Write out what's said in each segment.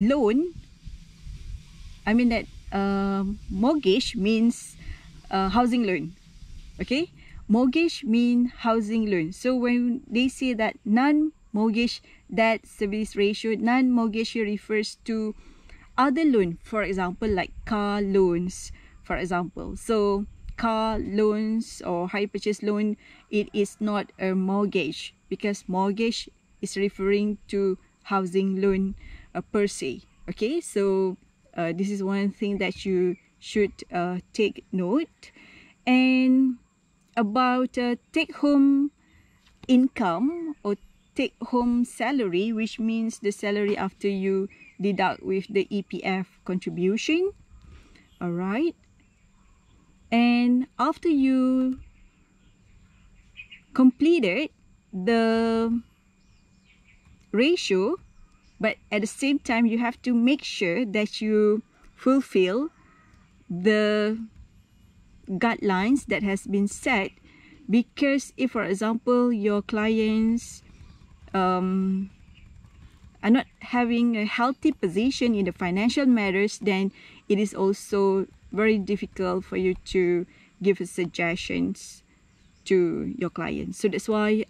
loan, I mean that mortgage means housing loan. Okay, mortgage mean housing loan. So when they say that non-mortgage debt service ratio, non-mortgage refers to other loan, for example like car loans, for example. So car loans or hire purchase loan, it is not a mortgage, because mortgage is referring to housing loan per se. Okay, so this is one thing that you should take note. And about take home income or take home salary, which means the salary after you deduct with the EPF contribution. All right, and after you completed the ratio, but at the same time you have to make sure that you fulfill the guidelines that has been set. Because if, for example, your clients are not having a healthy position in the financial matters, then it is also very difficult for you to give suggestions to your clients. So that's why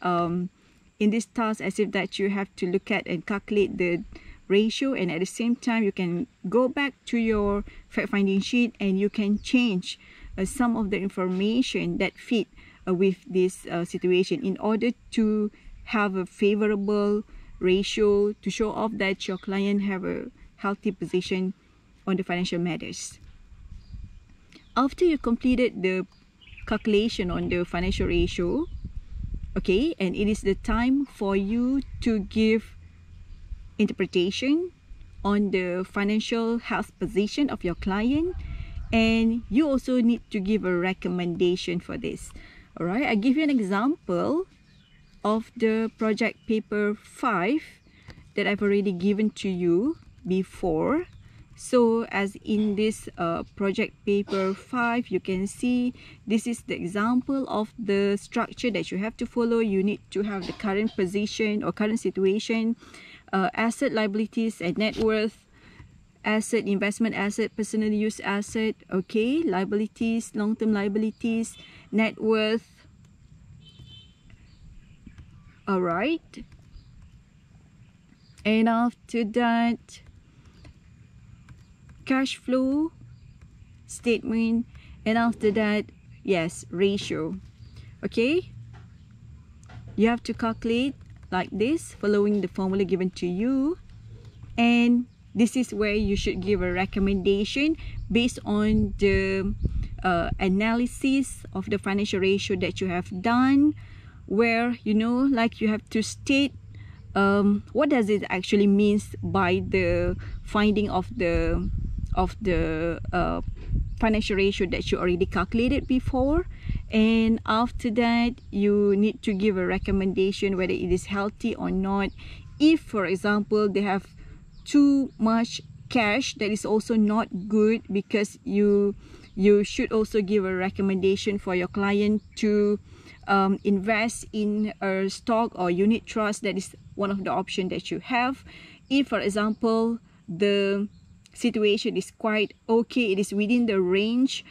in this task, as if that you have to look at and calculate the ratio, and at the same time you can go back to your fact finding sheet and you can change some of the information that fit with this situation in order to have a favorable ratio to show off that your client have a healthy position on the financial matters. After you completed the calculation on the financial ratio, okay, and it is the time for you to give interpretation on the financial health position of your client, and you also need to give a recommendation for this. All right, I give you an example of the project paper 5 that I've already given to you before. So as in this project paper 5, you can see this is the example of the structure that you have to follow. You need to have the current position or current situation, asset, liabilities, and net worth, asset, investment asset, personal use asset, okay, liabilities, long-term liabilities, net worth. All right, and after that, cash flow statement, and after that, yes, ratio. Okay, you have to calculate like this following the formula given to you, and this is where you should give a recommendation based on the analysis of the financial ratio that you have done, where you know, like you have to state what does it actually means by the finding of the financial ratio that you already calculated before. And after that, you need to give a recommendation whether it is healthy or not. If, for example, they have too much cash, that is also not good, because you should also give a recommendation for your client to invest in a stock or unit trust. That is one of the options that you have. If, for example, the situation is quite okay, it is within the range,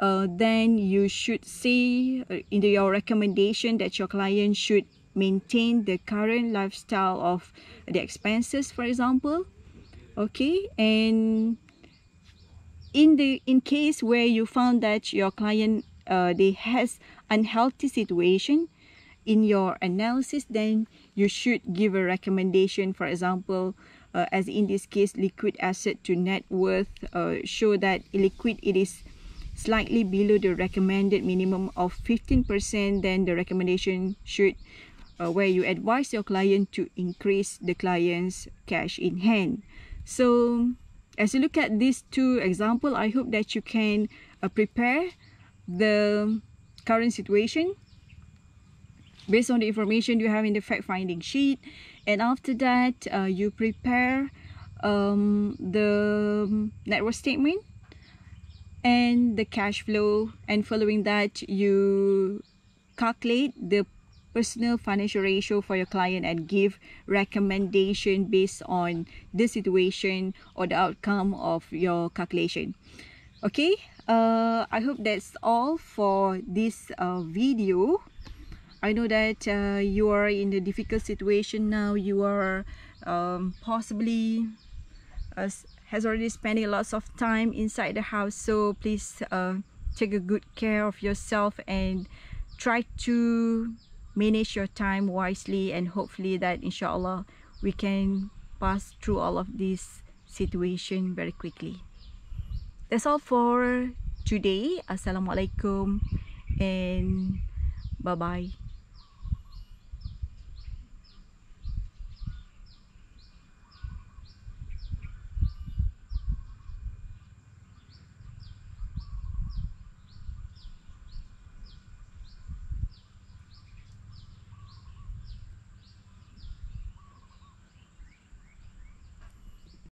then you should say in your recommendation that your client should maintain the current lifestyle of the expenses, for example. Okay, and in case where you found that your client they has unhealthy situation in your analysis, then you should give a recommendation, for example, as in this case, liquid asset to net worth, show that illiquid it is slightly below the recommended minimum of 15%, then the recommendation should where you advise your client to increase the client's cash in hand. So as you look at these two examples, I hope that you can prepare the current situation based on the information you have in the fact-finding sheet. And after that, you prepare the net worth statement and the cash flow. And following that, you calculate the personal financial ratio for your client and give recommendation based on the situation or the outcome of your calculation. Okay, I hope that's all for this video. I know that you are in a difficult situation now. You are possibly has already spending lots of time inside the house, so please take a good care of yourself and try to manage your time wisely, and hopefully that inshallah we can pass through all of this situation very quickly. That's all for today. Assalamualaikum and bye bye.